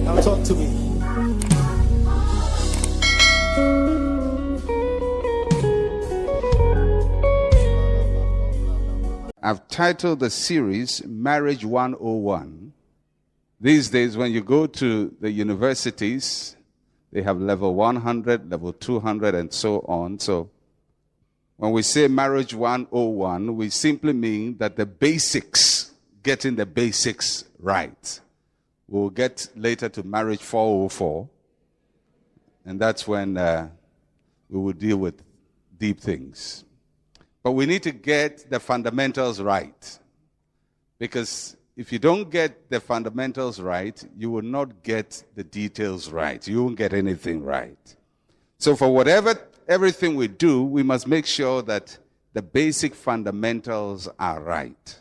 Now talk to me. I've titled the series Marriage 101. These days, when you go to the universities, they have level 100, level 200, and so on. So when we say Marriage 101, we simply mean that the basics, getting the basics right. We'll get later to Marriage 404, and that's when we will deal with deep things. But we need to get the fundamentals right. Because if you don't get the fundamentals right, you will not get the details right. You won't get anything right. So for everything we do, we must make sure that the basic fundamentals are right.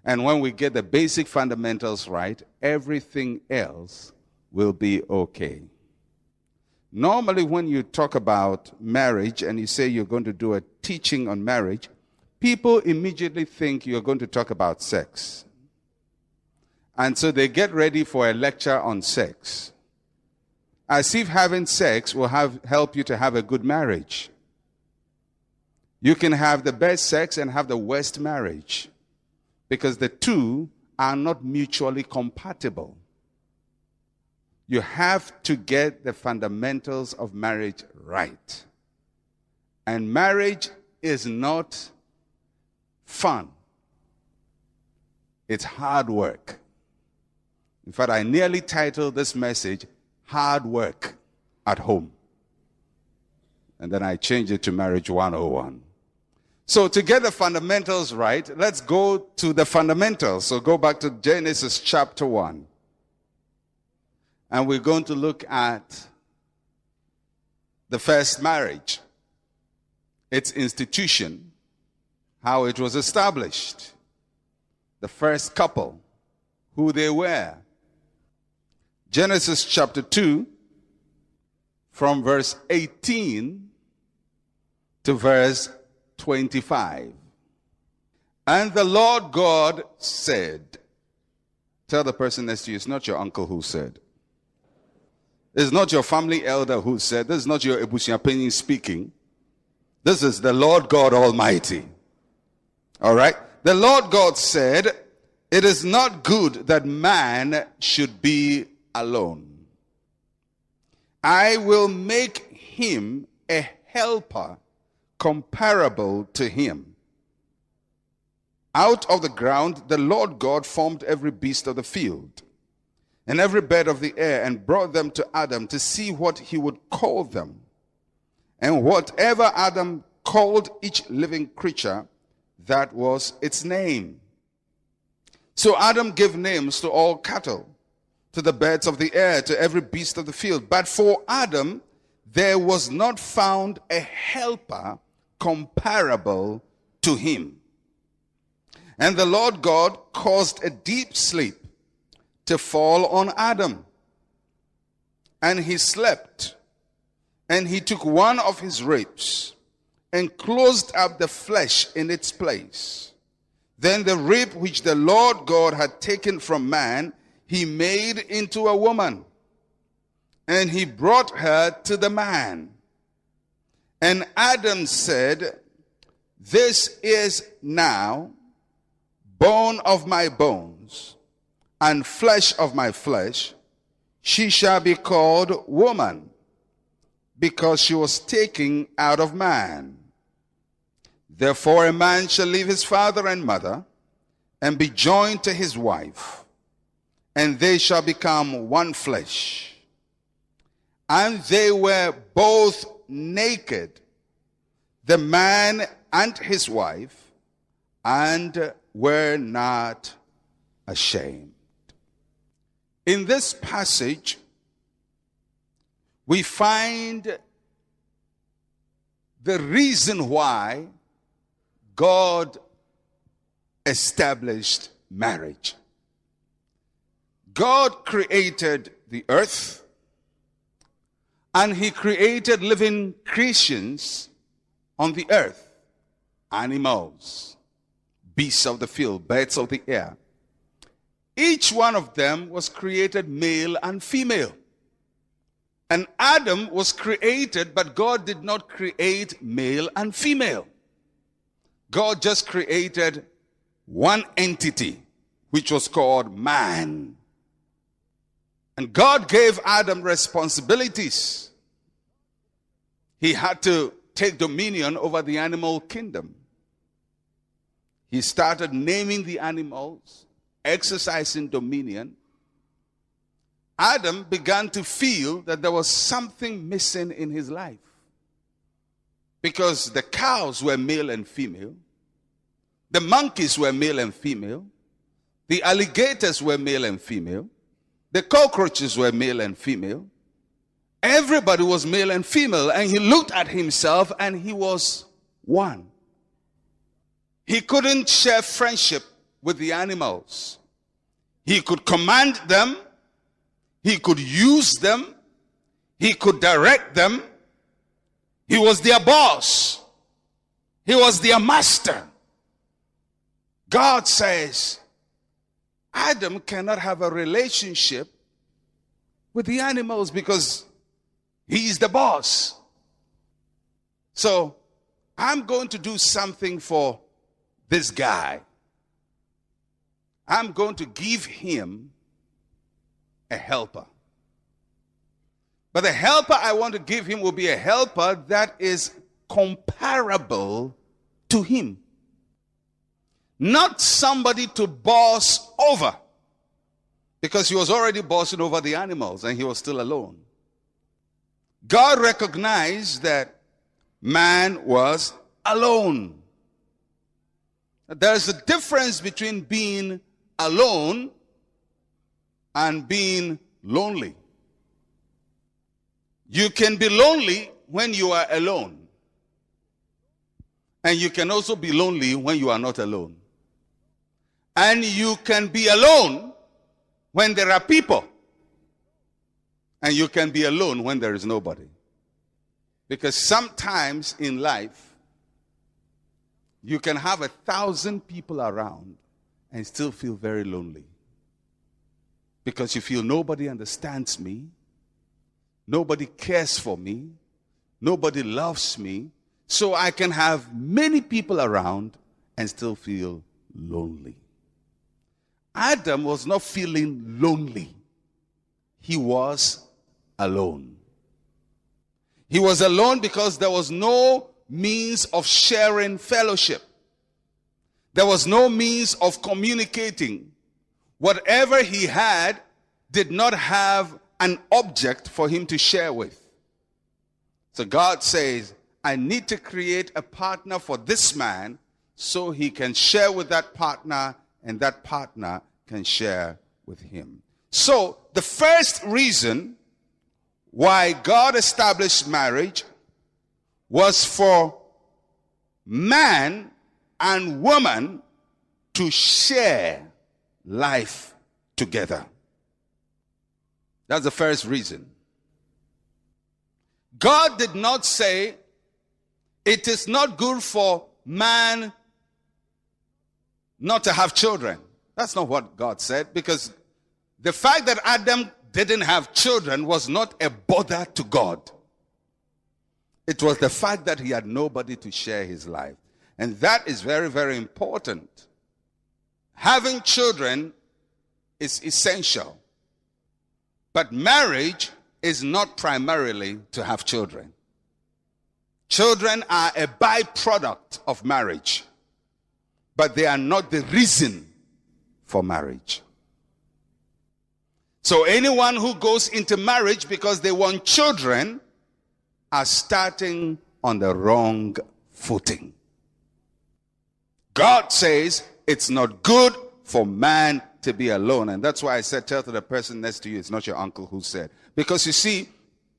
And when we get the basic fundamentals right, everything else will be okay. Normally, when you talk about marriage and you say you're going to do a teaching on marriage, people immediately think you're going to talk about sex. And so they get ready for a lecture on sex, as if having sex will help you to have a good marriage. You can have the best sex and have the worst marriage, because the two are not mutually compatible. You have to get the fundamentals of marriage right. And marriage is not fun. It's hard work. In fact, I nearly titled this message, Hard Work at Home. And then I changed it to Marriage 101. So to get the fundamentals right, let's go to the fundamentals. So go back to Genesis chapter 1. And we're going to look at the first marriage, its institution, how it was established, the first couple, who they were. Genesis chapter 2, from verse 18 to verse 25. And the Lord God said, tell the person next to you, it's not your uncle who said. It's not your family elder who said. This is not your Ebusiapeni speaking. This is the Lord God Almighty. All right? The Lord God said, it is not good that man should be alone. I will make him a helper comparable to him. Out of the ground, the Lord God formed every beast of the field and every bird of the air, and brought them to Adam to see what he would call them. And whatever Adam called each living creature, that was its name. So Adam gave names to all cattle, to the birds of the air, to every beast of the field. But for Adam, there was not found a helper comparable to him. And the Lord God caused a deep sleep to fall on Adam. And he slept. And he took one of his ribs and closed up the flesh in its place. Then the rib which the Lord God had taken from man, he made into a woman. And he brought her to the man. And Adam said, this is now bone of my bones and flesh of my flesh. She shall be called woman, because she was taken out of man. Therefore a man shall leave his father and mother, and be joined to his wife, and they shall become one flesh. And they were both naked, the man and his wife, and were not ashamed. In this passage, we find the reason why God established marriage. God created the earth, and he created living creations on the earth, animals, beasts of the field, birds of the air. Each one of them was created male and female. And Adam was created, but God did not create male and female. God just created one entity, which was called man. And God gave Adam responsibilities. He had to take dominion over the animal kingdom. He started naming the animals, exercising dominion. Adam began to feel that there was something missing in his life. Because the cows were male and female. The monkeys were male and female. The alligators were male and female. The cockroaches were male and female. Everybody was male and female. And he looked at himself and he was one. He couldn't share friendship with the animals. He could command them. He could use them. He could direct them. He was their boss. He was their master. God says, Adam cannot have a relationship with the animals because he's the boss. So I'm going to do something for this guy. I'm going to give him a helper. But the helper I want to give him will be a helper that is comparable to him. Not somebody to boss over. Because he was already bossing over the animals and he was still alone. God recognized that man was alone. There's a difference between being alone and being lonely. You can be lonely when you are alone. And you can also be lonely when you are not alone. And you can be alone when there are people. And you can be alone when there is nobody. Because sometimes in life, you can have 1,000 people around and still feel very lonely. Because you feel nobody understands me. Nobody cares for me. Nobody loves me. So I can have many people around and still feel lonely. Adam was not feeling lonely. He was alone. He was alone because there was no means of sharing fellowship. There was no means of communicating. Whatever he had did not have an object for him to share with. So God says, I need to create a partner for this man so he can share with that partner and that partner can share with him. So the first reason why God established marriage was for man and woman to share life together. That's the first reason. God did not say it is not good for man not to have children. That's not what God said, because the fact that Adam didn't have children was not a bother to God. It was the fact that he had nobody to share his life. And that is very, very important. Having children is essential. But marriage is not primarily to have children. Children are a byproduct of marriage. But they are not the reason for marriage. So anyone who goes into marriage because they want children are starting on the wrong footing. God says it's not good for man to be alone. And that's why I said, tell to the person next to you, it's not your uncle who said. Because you see,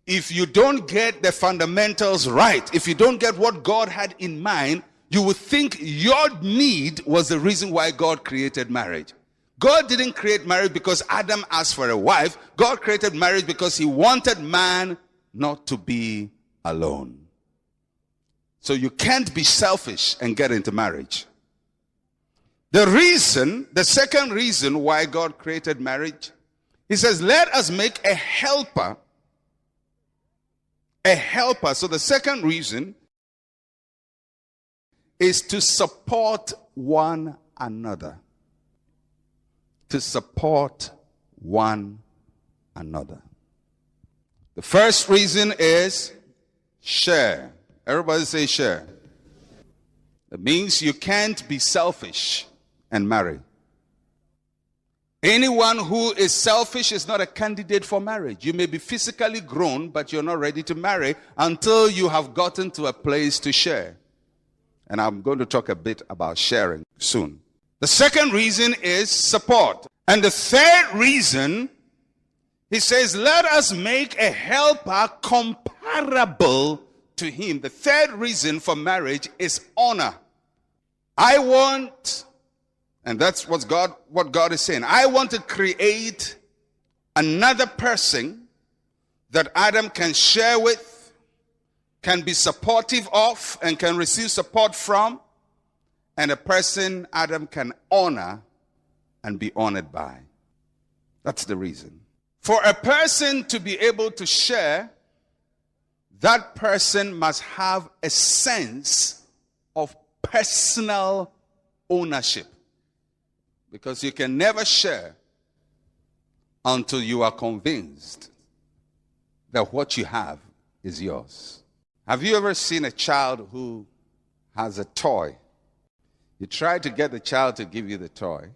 if you don't get the fundamentals right, if you don't get what God had in mind, you would think your need was the reason why God created marriage. God didn't create marriage because Adam asked for a wife. God created marriage because he wanted man not to be alone. So you can't be selfish and get into marriage. The second reason why God created marriage, he says, let us make a helper. A helper. So the second reason is to support one another. To support one another. The first reason is share. Everybody say share. It means you can't be selfish and marry. Anyone who is selfish is not a candidate for marriage. You may be physically grown, but you're not ready to marry until you have gotten to a place to share. And I'm going to talk a bit about sharing soon. The second reason is support. And the third reason, he says, let us make a helper comparable to him. The third reason for marriage is honor. I want, and that's what God is saying, I want to create another person that Adam can share with, can be supportive of, and can receive support from, and a person Adam can honor and be honored by. That's the reason. For a person to be able to share, that person must have a sense of personal ownership. Because you can never share until you are convinced that what you have is yours. Have you ever seen a child who has a toy? You try to get the child to give you the toy.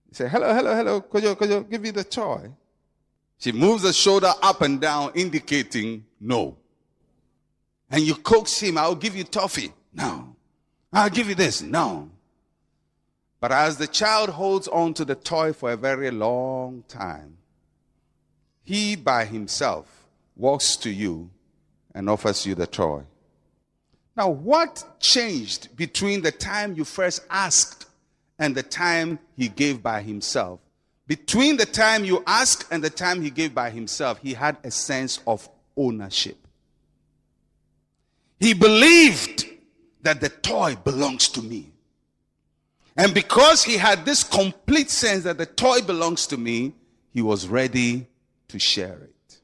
You say, hello, could you give me the toy? She moves the shoulder up and down, indicating no. And you coax him, I'll give you toffee. No. I'll give you this. No. But as the child holds on to the toy for a very long time, he by himself walks to you and offers you the toy. Now, what changed between the time you first asked and the time he gave by himself? Between the time you asked and the time he gave by himself, he had a sense of ownership. He believed that the toy belongs to me. And because he had this complete sense that the toy belongs to me, he was ready to share it.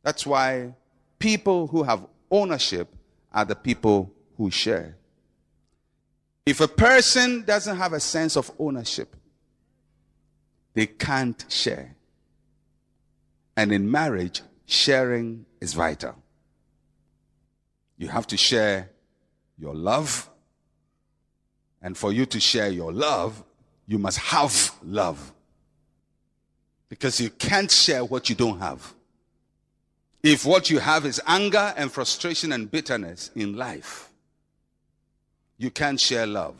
That's why people who have ownership are the people who share. If a person doesn't have a sense of ownership, they can't share. And in marriage, sharing is vital. You have to share your love. And for you to share your love, you must have love. Because you can't share what you don't have. If what you have is anger and frustration and bitterness in life, you can't share love.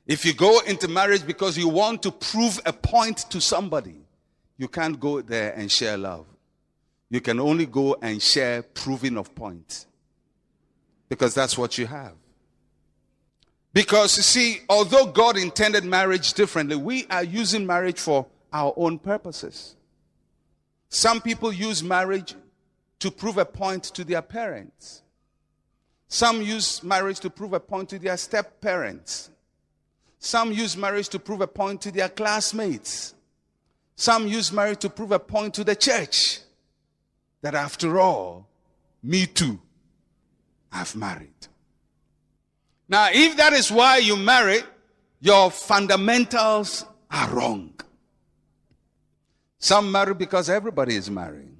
If you go into marriage because you want to prove a point to somebody, you can't go there and share love. You can only go and share proving of points. Because that's what you have. Because you see, although God intended marriage differently, we are using marriage for our own purposes. Some people use marriage to prove a point to their parents. Some use marriage to prove a point to their step-parents. Some use marriage to prove a point to their classmates. Some use marriage to prove a point to the church. That after all, me too, I've married. Now, if that is why you marry, your fundamentals are wrong. Some marry because everybody is marrying.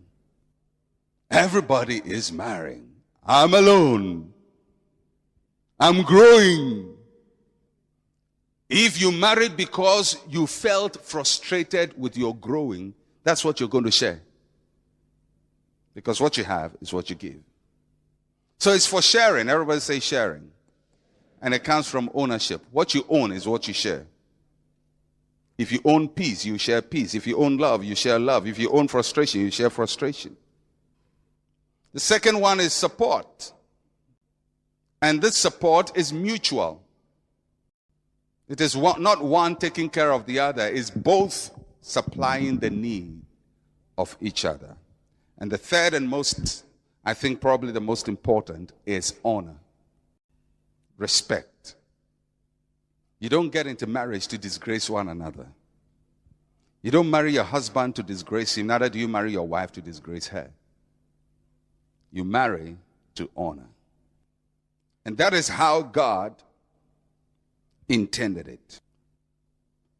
Everybody is marrying. I'm alone. I'm growing. If you married because you felt frustrated with your growing, that's what you're going to share. Because what you have is what you give. So it's for sharing. Everybody say sharing. And it comes from ownership. What you own is what you share. If you own peace, you share peace. If you own love, you share love. If you own frustration, you share frustration. The second one is support. And this support is mutual. It is not one taking care of the other. It's both supplying the need of each other. And the third and most, I think probably the most important, is honor. Respect. You don't get into marriage to disgrace one another. You don't marry your husband to disgrace him, neither do you marry your wife to disgrace her. You marry to honor. And that is how God intended it.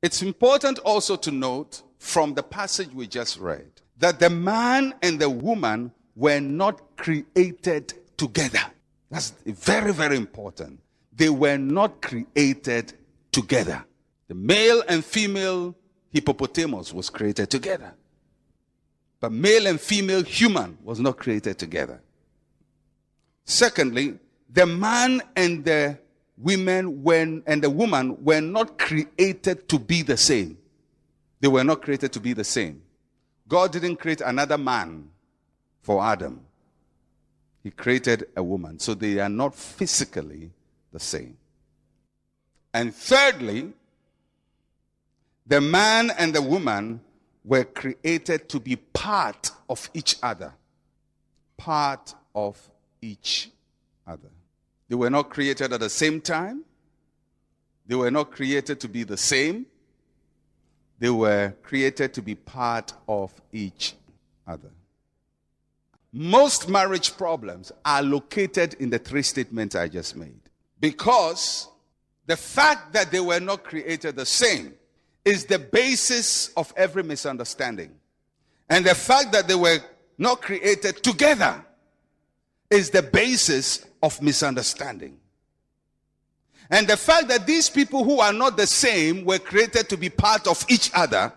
It's important also to note from the passage we just read that the man and the woman were not created together. That's very, very important. They were not created together. The male and female hippopotamus was created together. But male and female human was not created together. Secondly, the man and the woman were not created to be the same. They were not created to be the same. God didn't create another man for Adam. He created a woman. So they are not physically the same. And thirdly, the man and the woman were created to be part of each other. Part of each other. They were not created at the same time. They were not created to be the same. They were created to be part of each other. Most marriage problems are located in the three statements I just made. Because the fact that they were not created the same is the basis of every misunderstanding. And the fact that they were not created together is the basis of misunderstanding. And the fact that these people who are not the same were created to be part of each other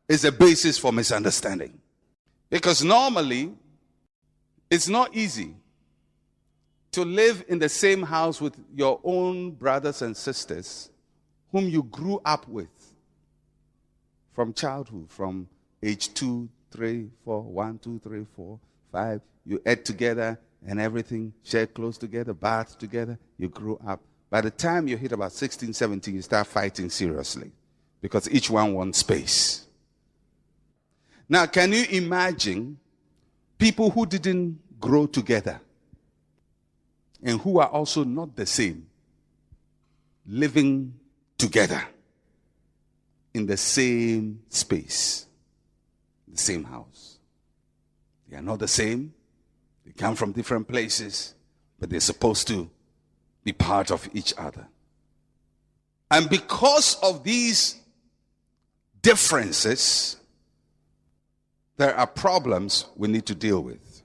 is the basis for misunderstanding. Because normally, it's not easy to live in the same house with your own brothers and sisters whom you grew up with from childhood, from age 2, 3, 4, 1, 2, 3, 4, 5. You ate together and everything, share clothes together, bath together, you grew up. By the time you hit about 16, 17, you start fighting seriously because each one wants space. Now, can you imagine people who didn't grow together and who are also not the same living together in the same space, the same house? They are not the same. They come from different places, but they're supposed to be part of each other. And because of these differences, there are problems we need to deal with.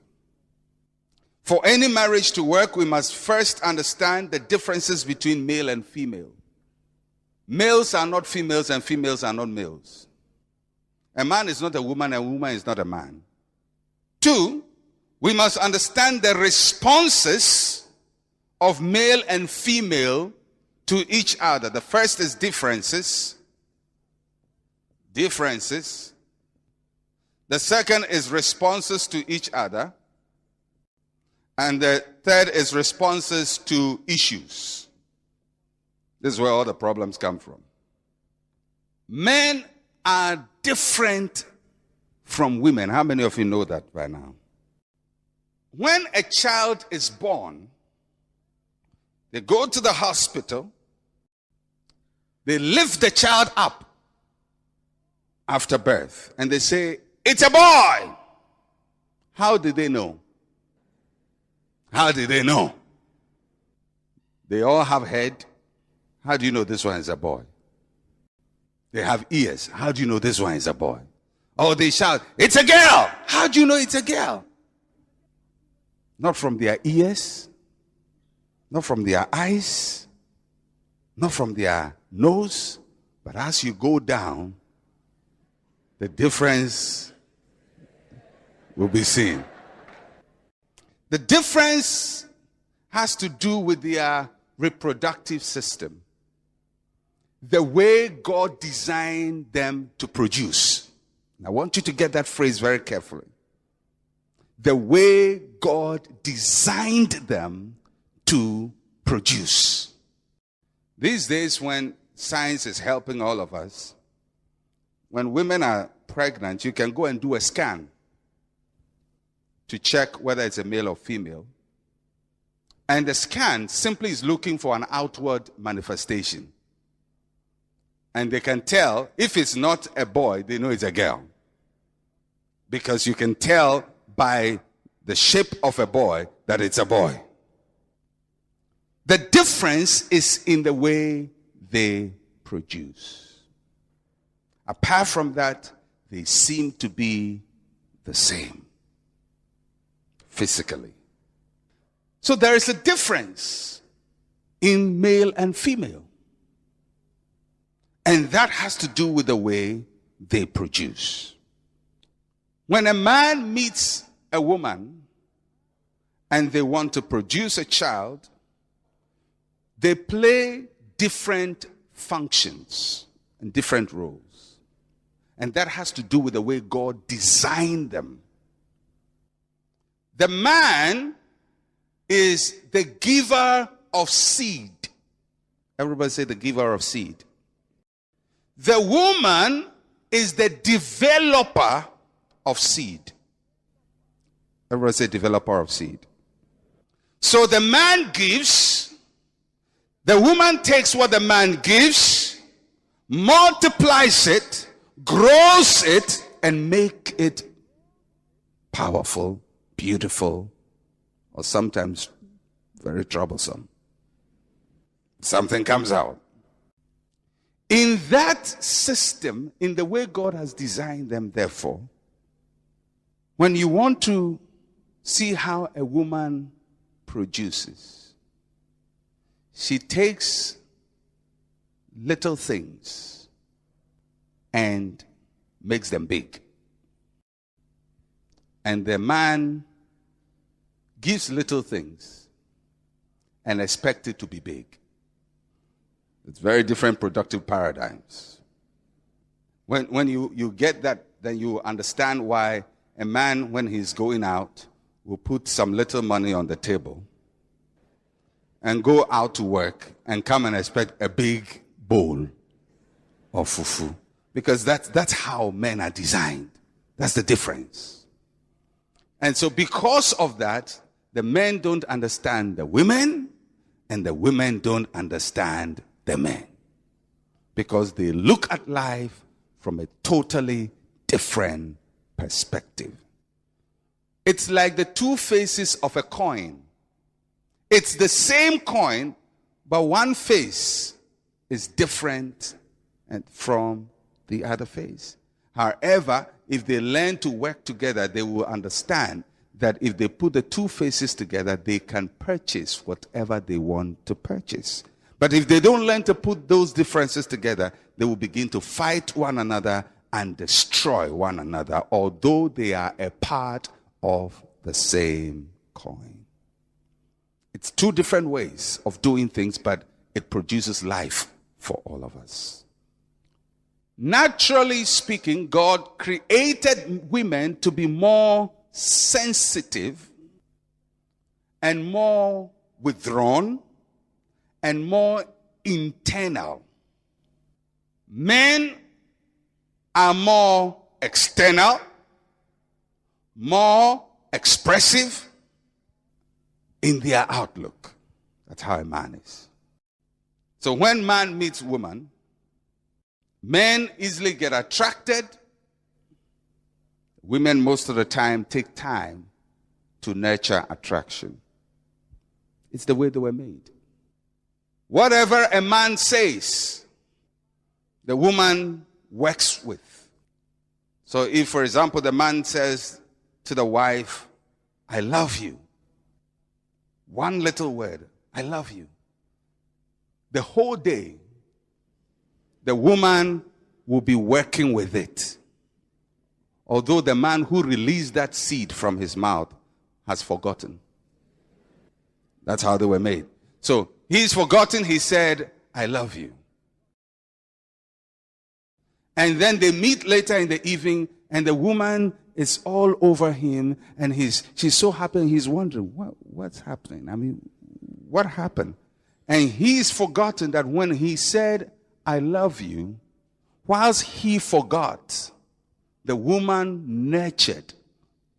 For any marriage to work, we must first understand the differences between male and female. Males are not females and females are not males. A man is not a woman and a woman is not a man. 2, we must understand the responses of male and female to each other. The first is differences. Differences. The second is responses to each other. And the third is responses to issues. This is where all the problems come from. Men are different from women. How many of you know that by now? When a child is born, they go to the hospital, they lift the child up after birth, and they say, "It's a boy." How did they know? How did they know? They all have head. How do you know this one is a boy? They have ears. How do you know this one is a boy? Oh, they shout, "It's a girl." How do you know it's a girl? Not from their ears, not from their eyes, not from their nose, but as you go down, the difference will be seen. The difference has to do with their reproductive system. The way God designed them to produce. I want you to get that phrase very carefully. The way God designed them to produce. These days, when science is helping all of us, when women are pregnant, you can go and do a scan to check whether it's a male or female. And the scan simply is looking for an outward manifestation. And they can tell, if it's not a boy, they know it's a girl. Because you can tell by the shape of a boy that it's a boy. The difference is in the way they produce. Apart from that, they seem to be the same physically. So there is a difference in male and female. And that has to do with the way they produce. When a man meets a woman and they want to produce a child, they play different functions and different roles. And that has to do with the way God designed them. The man is the giver of seed. Everybody say the giver of seed. The woman is the developer of seed. Everybody say developer of seed. So the man gives, the woman takes what the man gives, multiplies it, grows it, and make it powerful, beautiful, or sometimes very troublesome. Something comes out. In that system, in the way God has designed them, therefore, when you want to see how a woman produces, she takes little things and makes them big. And the man gives little things and expects it to be big. It's very different productive paradigms. When you get that, then you understand why a man, when he's going out, will put some little money on the table and go out to work and come and expect a big bowl of fufu. Because that's how men are designed. That's the difference. And so because of that, the men don't understand the women, and the women don't understand the men. Because they look at life from a totally different perspective. It's like the two faces of a coin. It's the same coin, but one face is different from the other face. However, if they learn to work together, they will understand that if they put the two faces together, they can purchase whatever they want to purchase. But if they don't learn to put those differences together, they will begin to fight one another and destroy one another, although they are a part of the same coin. It's two different ways of doing things, but it produces life for all of us. Naturally speaking, God created women to be more sensitive and more withdrawn and more internal. Men are more external, more expressive in their outlook. That's how a man is. So when man meets woman, men easily get attracted. Women most of the time take time to nurture attraction. It's the way they were made. Whatever a man says, the woman works with. So if, for example, the man says to the wife, I love you. One little word, I love you. The whole day, the woman will be working with it. Although the man who released that seed from his mouth has forgotten. That's how they were made. So he's forgotten, he said, I love you. And then they meet later in the evening, and the woman is all over him, and she's so happy, and he's wondering, what's happening? I mean, what happened? And he's forgotten that when he said, I love you, whilst he forgot, the woman nurtured,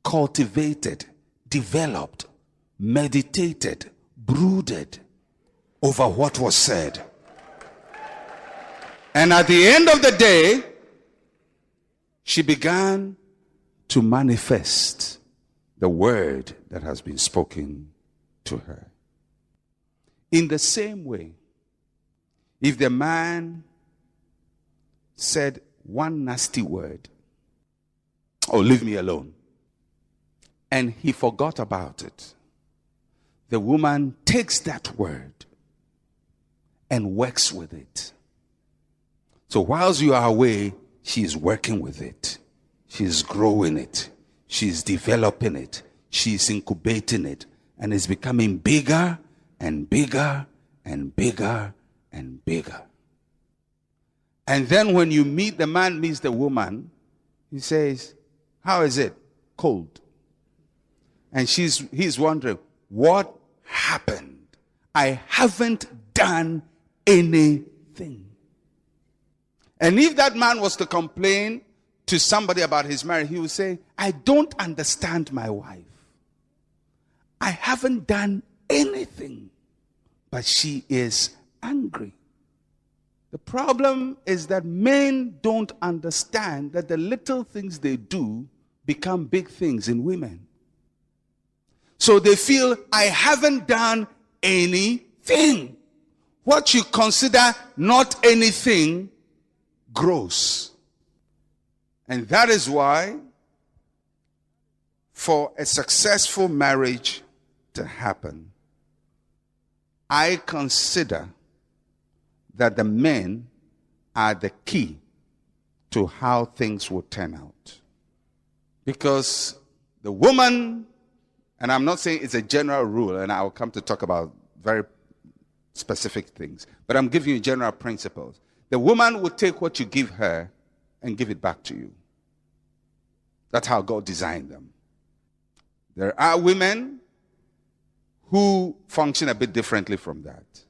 cultivated, developed, meditated, brooded over what was said. And at the end of the day, she began to manifest the word that has been spoken to her. In the same way, if the man said one nasty word, "Oh, leave me alone," and he forgot about it, the woman takes that word and works with it. So whilst you are away, she is working with it. She is growing it. She is developing it. She is incubating it. And it's becoming bigger and bigger and bigger and bigger. And then when you meet, the man meets the woman, he says, "How is it? Cold." And he's wondering, what happened? I haven't done anything. And if that man was to complain to somebody about his marriage, he would say, "I don't understand my wife. I haven't done anything, but she is angry." The problem is that men don't understand that the little things they do become big things in women. So they feel, "I haven't done anything." What you consider not anything grows. And that is why, for a successful marriage to happen, I consider that the men are the key to how things will turn out. Because the woman, and I'm not saying it's a general rule, and I'll come to talk about very specific things, but I'm giving you general principles. The woman will take what you give her and give it back to you. That's how God designed them. There are women who function a bit differently from that.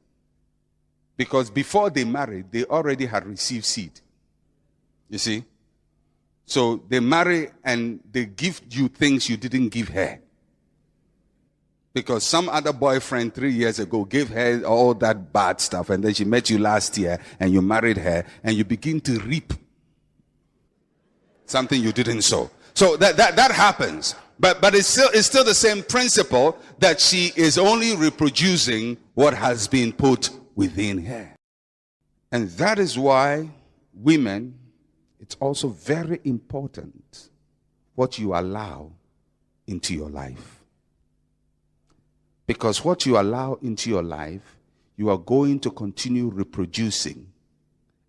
Because before they married, they already had received seed. You see? So they marry and they give you things you didn't give her. Because some other boyfriend 3 years ago gave her all that bad stuff, and then she met you last year and you married her, and you begin to reap something you didn't sow. So that happens. But it's still the same principle, that she is only reproducing what has been put within her. And that is why women, it's also very important what you allow into your life. Because what you allow into your life, you are going to continue reproducing.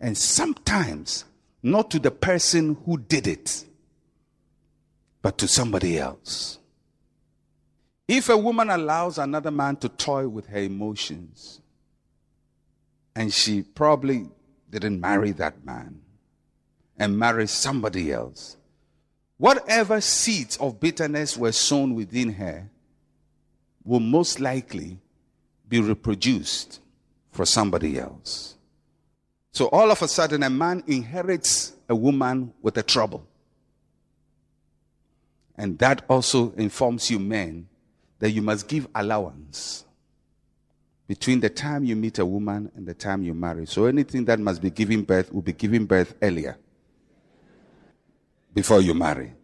And sometimes, not to the person who did it, but to somebody else. If a woman allows another man to toy with her emotions, and she probably didn't marry that man, and marry somebody else, whatever seeds of bitterness were sown within her will most likely be reproduced for somebody else. So all of a sudden, a man inherits a woman with a trouble. And that also informs you men that you must give allowance between the time you meet a woman and the time you marry. So anything that must be giving birth will be giving birth earlier, before you marry.